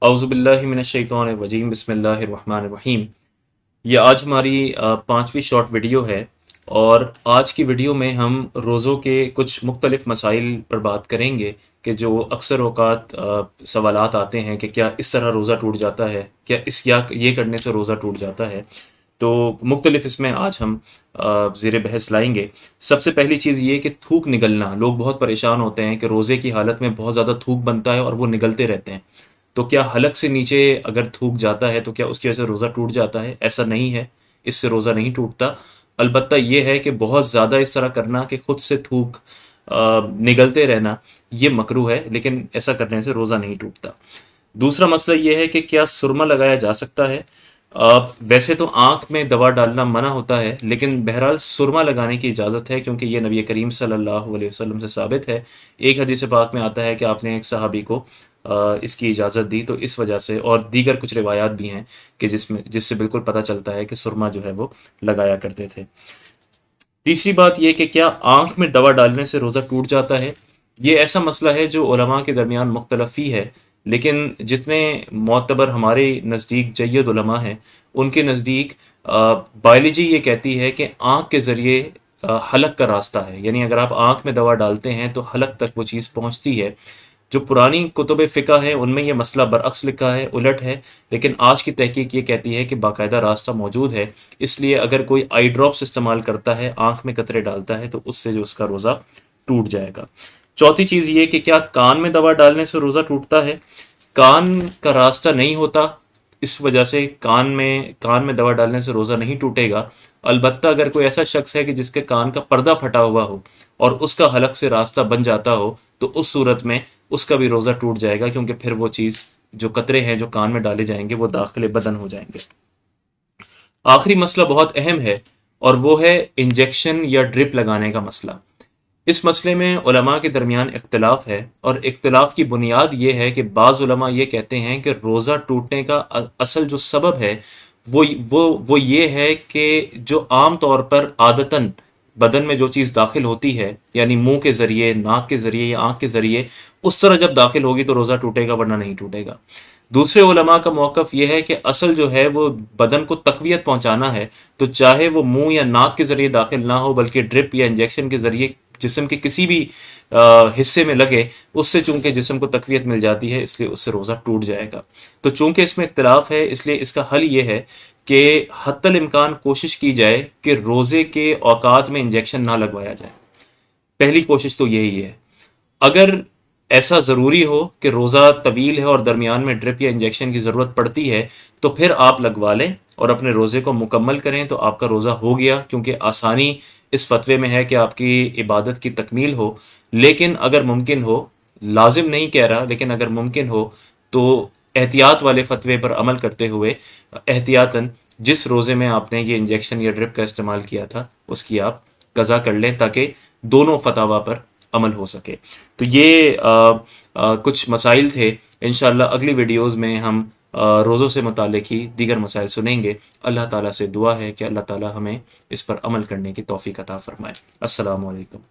औज़ुबिल्लाहि मिनश्शैतानिर्रजीम बिस्मिल्लाहिर्रहमानिर्रहीम। ये आज हमारी पाँचवीं शॉर्ट वीडियो है और आज की वीडियो में हम रोज़ों के कुछ मुख्तलिफ मसाइल पर बात करेंगे कि जो अक्सर औक़ात सवालात आते हैं कि क्या इस तरह रोज़ा टूट जाता है, क्या इस या ये करने से रोज़ा टूट जाता है। तो मुख्तलिफ इसमें आज हम ज़ेर बहस लाएंगे। सबसे पहली चीज़ ये कि थूक निगलना, लोग बहुत परेशान होते हैं कि रोज़े की हालत में बहुत ज़्यादा थूक बनता है और वो निगलते रहते हैं। तो क्या हलक से नीचे अगर थूक जाता है तो क्या उसकी वजह से रोज़ा टूट जाता है? ऐसा नहीं है, इससे रोज़ा नहीं टूटता। अलबत्ता ये है कि बहुत ज़्यादा इस तरह करना कि खुद से थूक निगलते रहना, ये मकरूह है, लेकिन ऐसा करने से रोज़ा नहीं टूटता। दूसरा मसला ये है कि क्या सुरमा लगाया जा सकता है? वैसे तो आँख में दवा डालना मना होता है, लेकिन बहरहाल सुरमा लगाने की इजाज़त है, क्योंकि ये नबी करीम सल्लल्लाहु अलैहि वसल्लम से साबित है। एक हदीस पाक में आता है कि आपने एक सहाबी को इसकी इजाज़त दी, तो इस वजह से, और दीगर कुछ रिवायात भी हैं कि जिससे बिल्कुल पता चलता है कि सुरमा जो है वो लगाया करते थे। तीसरी बात यह कि क्या आँख में दवा डालने से रोज़ा टूट जाता है? ये ऐसा मसला है जो उलमा के दरमियान मुख्तलफ़ी है, लेकिन जितने मोतबर हमारे नज़दीक जय्यद उलमा हैं, उनके नज़दीक बायोलॉजी ये कहती है कि आँख के ज़रिए हलक का रास्ता है, यानी अगर आप आँख में दवा डालते हैं तो हलक तक वो चीज़ पहुँचती है। जो पुरानी कुतुब फ़िक़्ह है उनमें यह मसला बरअक्स लिखा है, उलट है, लेकिन आज की तहकीक ये कहती है कि बाकायदा रास्ता मौजूद है। इसलिए अगर कोई आई ड्रॉप्स इस्तेमाल करता है, आँख में कतरे डालता है, तो उससे जो उसका रोज़ा टूट जाएगा। चौथी चीज़ ये कि क्या कान में दवा डालने से रोज़ा टूटता है? कान का रास्ता नहीं होता, इस वजह से कान में दवा डालने से रोज़ा नहीं टूटेगा। अलबत्ता अगर कोई ऐसा शख्स है कि जिसके कान का पर्दा फटा हुआ हो और उसका हलक से रास्ता बन जाता हो, तो उस सूरत में उसका भी रोज़ा टूट जाएगा, क्योंकि फिर वो चीज़, जो कतरे हैं जो कान में डाले जाएंगे, वो दाखिले बदन हो जाएंगे। आखिरी मसला बहुत अहम है और वो है इंजेक्शन या ड्रिप लगाने का मसला। इस मसले में उलमा के दरमियान इख्तलाफ है, और इख्तलाफ की बुनियाद ये है कि बाज़ उलमा ये कहते हैं कि रोज़ा टूटने का असल जो सबब है वो ये है कि जो आम तौर पर आदतन बदन में जो चीज़ दाखिल होती है, यानी मुंह के ज़रिए, नाक के ज़रिए या आँख के ज़रिए, उस तरह जब दाखिल होगी तो रोज़ा टूटेगा, वरना नहीं टूटेगा। दूसरे उलमा का मौक़िफ़ यह है कि असल जो है वो बदन को तक़वियत पहुँचाना है, तो चाहे वो मुंह या नाक के ज़रिए दाखिल ना हो, बल्कि ड्रिप या इंजेक्शन के ज़रिए जिस्म के किसी भी हिस्से में लगे, उससे चूंकि जिस्म को तक़वियत मिल जाती है, इसलिए उससे रोज़ा टूट जाएगा। तो चूंकि इसमें इख्तिलाफ है, इसलिए इसका हल ये है कि हत्तल इम्कान कोशिश की जाए कि रोज़े के औकात में इंजेक्शन ना लगवाया जाए। पहली कोशिश तो यही है। अगर ऐसा ज़रूरी हो कि रोज़ा तवील है और दरमियान में ड्रिप या इंजेक्शन की ज़रूरत पड़ती है, तो फिर आप लगवा लें और अपने रोज़े को मुकम्मल करें, तो आपका रोज़ा हो गया, क्योंकि आसानी इस फतवे में है कि आपकी इबादत की तकमील हो। लेकिन अगर मुमकिन हो, लाजिम नहीं कह रहा, लेकिन अगर मुमकिन हो तो एहतियात वाले फतवे पर अमल करते हुए एहतियातन जिस रोज़े में आपने ये इंजेक्शन या ड्रिप का इस्तेमाल किया था, उसकी आप कज़ा कर लें, ताकि दोनों फतवा पर अमल हो सके। तो ये कुछ मसाइल थे। इंशाअल्लाह अगली वीडियोज़ में हम रोज़ों से मुताल्लिक़ ही दीगर मसाइल सुनेंगे। अल्लाह ताला से दुआ है कि अल्लाह ताला हमें इस पर अमल करने की तौफ़ीक़ अता फ़रमाए। अस्सलामु अलैकुम।